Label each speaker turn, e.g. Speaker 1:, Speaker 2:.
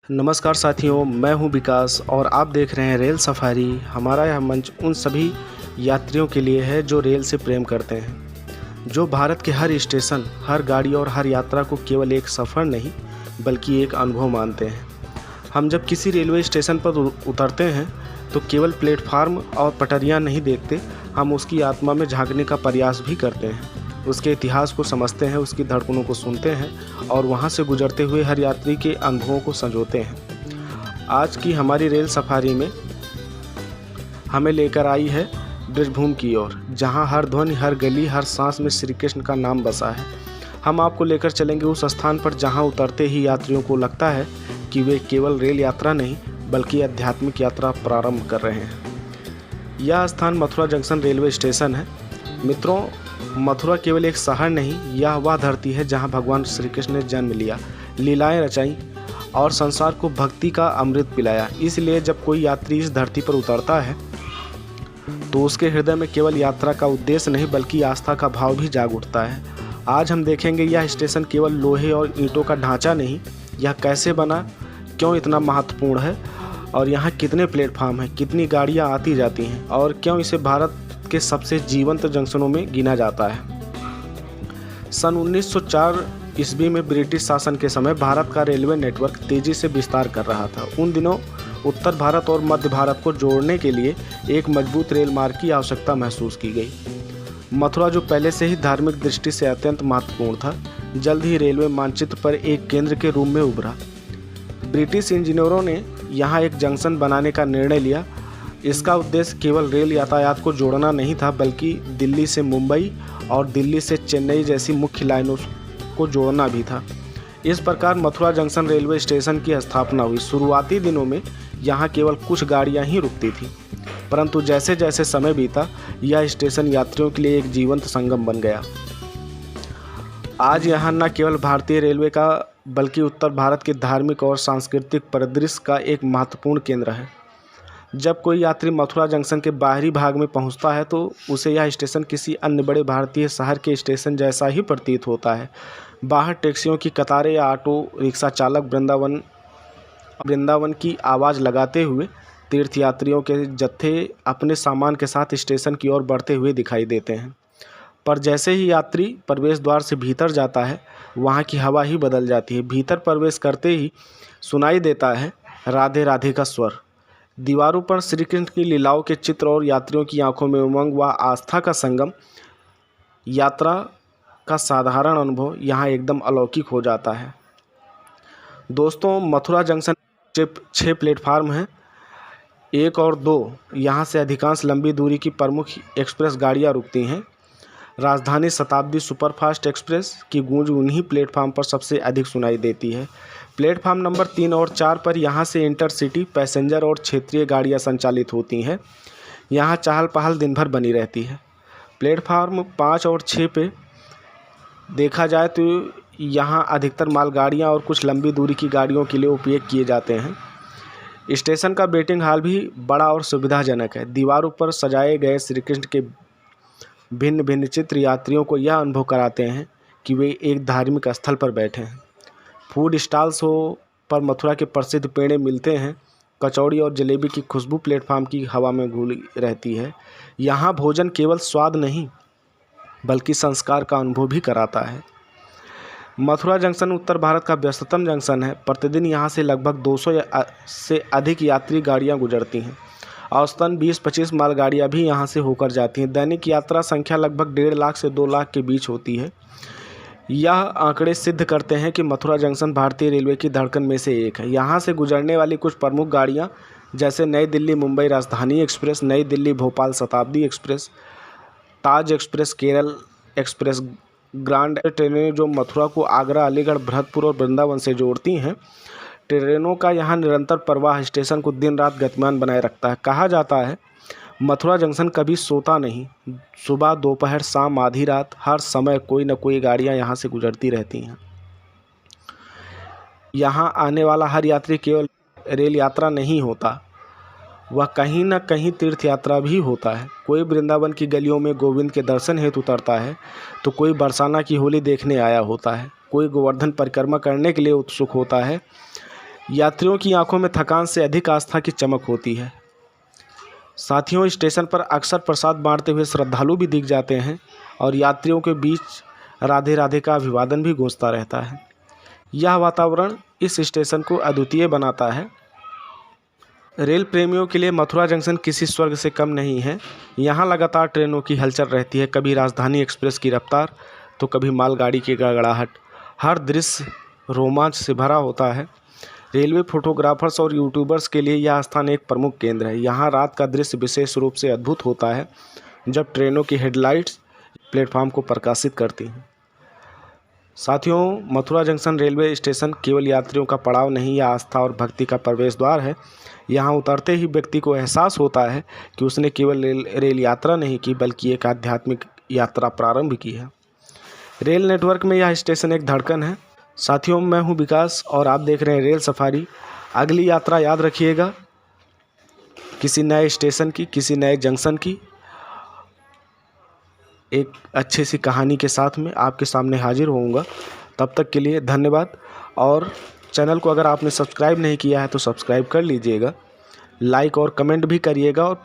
Speaker 1: नमस्कार साथियों, मैं हूं विकास और आप देख रहे हैं रेल सफारी। हमारा यह मंच उन सभी यात्रियों के लिए है जो रेल से प्रेम करते हैं, जो भारत के हर स्टेशन, हर गाड़ी और हर यात्रा को केवल एक सफ़र नहीं बल्कि एक अनुभव मानते हैं। हम जब किसी रेलवे स्टेशन पर उतरते हैं तो केवल प्लेटफार्म और पटरियां नहीं देखते, हम उसकी आत्मा में झांकने का प्रयास भी करते हैं। उसके इतिहास को समझते हैं, उसकी धड़कनों को सुनते हैं और वहां से गुजरते हुए हर यात्री के अनुभवों को संजोते हैं। आज की हमारी रेल सफारी में हमें लेकर आई है ब्रजभूमि की ओर, जहां हर ध्वनि, हर गली, हर सांस में श्री कृष्ण का नाम बसा है। हम आपको लेकर चलेंगे उस स्थान पर जहां उतरते ही यात्रियों को लगता है कि वे केवल रेल यात्रा नहीं बल्कि आध्यात्मिक यात्रा प्रारंभ कर रहे हैं। यह स्थान मथुरा जंक्शन रेलवे स्टेशन है। मित्रों, मथुरा केवल एक शहर नहीं, यह वह धरती है जहां भगवान श्री कृष्ण ने जन्म लिया, लीलाएं रचाई और संसार को भक्ति का अमृत पिलाया। इसलिए जब कोई यात्री इस धरती पर उतरता है तो उसके हृदय में केवल यात्रा का उद्देश्य नहीं बल्कि आस्था का भाव भी जाग उठता है। आज हम देखेंगे यह स्टेशन केवल लोहे और ईंटों का ढांचा नहीं, यह कैसे बना, क्यों इतना महत्वपूर्ण है और यहाँ कितने प्लेटफार्म हैं, कितनी गाड़ियाँ आती जाती हैं और क्यों इसे भारत के सबसे जीवंत जंक्शनों में गिना जाता है। सन 1904 ईस्वी में ब्रिटिश शासन के समय भारत का रेलवे नेटवर्क तेजी से विस्तार कर रहा था। उन दिनों उत्तर भारत और मध्य भारत को जोड़ने के लिए एक मजबूत रेल मार्ग की आवश्यकता महसूस की गई। मथुरा, जो पहले से ही धार्मिक दृष्टि से अत्यंत महत्वपूर्ण था, जल्द ही रेलवे मानचित्र पर एक केंद्र के रूप में उभरा। ब्रिटिश इंजीनियरों ने यहाँ एक जंक्शन बनाने का निर्णय लिया। इसका उद्देश्य केवल रेल यातायात को जोड़ना नहीं था बल्कि दिल्ली से मुंबई और दिल्ली से चेन्नई जैसी मुख्य लाइनों को जोड़ना भी था। इस प्रकार मथुरा जंक्शन रेलवे स्टेशन की स्थापना हुई। शुरुआती दिनों में यहाँ केवल कुछ गाड़ियाँ ही रुकती थीं, परंतु जैसे जैसे समय बीता यह स्टेशन यात्रियों के लिए एक जीवंत संगम बन गया। आज यहाँ न केवल भारतीय रेलवे का बल्कि उत्तर भारत के धार्मिक और सांस्कृतिक परिदृश्य का एक महत्वपूर्ण केंद्र है। जब कोई यात्री मथुरा जंक्शन के बाहरी भाग में पहुंचता है तो उसे यह स्टेशन किसी अन्य बड़े भारतीय शहर के स्टेशन जैसा ही प्रतीत होता है। बाहर टैक्सियों की कतारें या ऑटो रिक्शा चालक वृंदावन की आवाज़ लगाते हुए तीर्थयात्रियों के जत्थे अपने सामान के साथ स्टेशन की ओर बढ़ते हुए दिखाई देते हैं। पर जैसे ही यात्री प्रवेश द्वार से भीतर जाता है, वहाँ की हवा ही बदल जाती है। भीतर प्रवेश करते ही सुनाई देता है राधे राधे का स्वर। दीवारों पर श्री कृष्ण की लीलाओं के चित्र और यात्रियों की आंखों में उमंग व आस्था का संगम। यात्रा का साधारण अनुभव यहाँ एकदम अलौकिक हो जाता है। दोस्तों, मथुरा जंक्शन 6 प्लेटफार्म हैं, 1 और 2। यहाँ से अधिकांश लंबी दूरी की प्रमुख एक्सप्रेस गाड़ियाँ रुकती हैं। राजधानी शताब्दी सुपरफास्ट एक्सप्रेस की गूंज उन्हीं प्लेटफार्म पर सबसे अधिक सुनाई देती है। प्लेटफार्म नंबर 3 और 4 पर यहाँ से इंटरसिटी, पैसेंजर और क्षेत्रीय गाड़ियाँ संचालित होती हैं। यहाँ चहल पहल दिन भर बनी रहती है। प्लेटफार्म 5 और 6 पे देखा जाए तो यहाँ अधिकतर मालगाड़ियाँ और कुछ लंबी दूरी की गाड़ियों के लिए उपयोग किए जाते हैं। स्टेशन का वेटिंग हॉल भी बड़ा और सुविधाजनक है। दीवारों पर सजाए गए श्री कृष्ण के भिन्न भिन्न चित्र यात्रियों को यह अनुभव कराते हैं कि वे एक धार्मिक स्थल पर बैठे हैं। फूड स्टॉल्स पर मथुरा के प्रसिद्ध पेड़े मिलते हैं। कचौड़ी और जलेबी की खुशबू प्लेटफार्म की हवा में घुली रहती है। यहाँ भोजन केवल स्वाद नहीं बल्कि संस्कार का अनुभव भी कराता है। मथुरा जंक्शन उत्तर भारत का व्यस्ततम जंक्शन है। प्रतिदिन यहाँ से लगभग 200 से अधिक यात्री गाड़ियाँ गुजरती हैं। औसतन 20-25 मालगाड़ियाँ भी यहाँ से होकर जाती हैं। दैनिक यात्रा संख्या लगभग 1.5 लाख से 2 लाख के बीच होती है। यह आंकड़े सिद्ध करते हैं कि मथुरा जंक्शन भारतीय रेलवे की धड़कन में से एक है। यहाँ से गुजरने वाली कुछ प्रमुख गाड़ियाँ जैसे नई दिल्ली मुंबई राजधानी एक्सप्रेस, नई दिल्ली भोपाल शताब्दी एक्सप्रेस, ताज एक्सप्रेस, केरल एक्सप्रेस, ग्रांड ट्रेनें जो मथुरा को आगरा, अलीगढ़, भरतपुर और वृंदावन से जोड़ती हैं। ट्रेनों का यहाँ निरंतर प्रवाह स्टेशन को दिन रात गतिमान बनाए रखता है। कहा जाता है मथुरा जंक्शन कभी सोता नहीं। सुबह, दोपहर, शाम, आधी रात, हर समय कोई न कोई गाड़ियाँ यहाँ से गुजरती रहती हैं। यहाँ आने वाला हर यात्री केवल रेल यात्रा नहीं होता, वह कहीं न कहीं तीर्थ यात्रा भी होता है। कोई वृंदावन की गलियों में गोविंद के दर्शन हेतु उतरता है तो कोई बरसाना की होली देखने आया होता है, कोई गोवर्धन परिक्रमा करने के लिए उत्सुक होता है। यात्रियों की आंखों में थकान से अधिक आस्था की चमक होती है। साथियों, स्टेशन पर अक्सर प्रसाद बांटते हुए श्रद्धालु भी दिख जाते हैं और यात्रियों के बीच राधे राधे का अभिवादन भी गूंजता रहता है। यह वातावरण इस स्टेशन को अद्वितीय बनाता है। रेल प्रेमियों के लिए मथुरा जंक्शन किसी स्वर्ग से कम नहीं है। यहाँ लगातार ट्रेनों की हलचल रहती है, कभी राजधानी एक्सप्रेस की रफ्तार तो कभी मालगाड़ी की गड़गड़ाहट। हर दृश्य रोमांच से भरा होता है। रेलवे फोटोग्राफर्स और यूट्यूबर्स के लिए यह स्थान एक प्रमुख केंद्र है। यहाँ रात का दृश्य विशेष रूप से अद्भुत होता है, जब ट्रेनों की हेडलाइट्स प्लेटफॉर्म को प्रकाशित करती हैं। साथियों, मथुरा जंक्शन रेलवे स्टेशन केवल यात्रियों का पड़ाव नहीं, यह आस्था और भक्ति का प्रवेश द्वार है। यहाँ उतरते ही व्यक्ति को एहसास होता है कि उसने केवल रेल यात्रा नहीं की, बल्कि एक आध्यात्मिक यात्रा प्रारंभ की है। रेल नेटवर्क में यह स्टेशन एक धड़कन है। साथियों, मैं हूं विकास और आप देख रहे हैं रेल सफारी। अगली यात्रा याद रखिएगा, किसी नए स्टेशन की, किसी नए जंक्शन की, एक अच्छी सी कहानी के साथ में आपके सामने हाजिर होऊंगा। तब तक के लिए धन्यवाद। और चैनल को अगर आपने सब्सक्राइब नहीं किया है तो सब्सक्राइब कर लीजिएगा, लाइक और कमेंट भी करिएगा और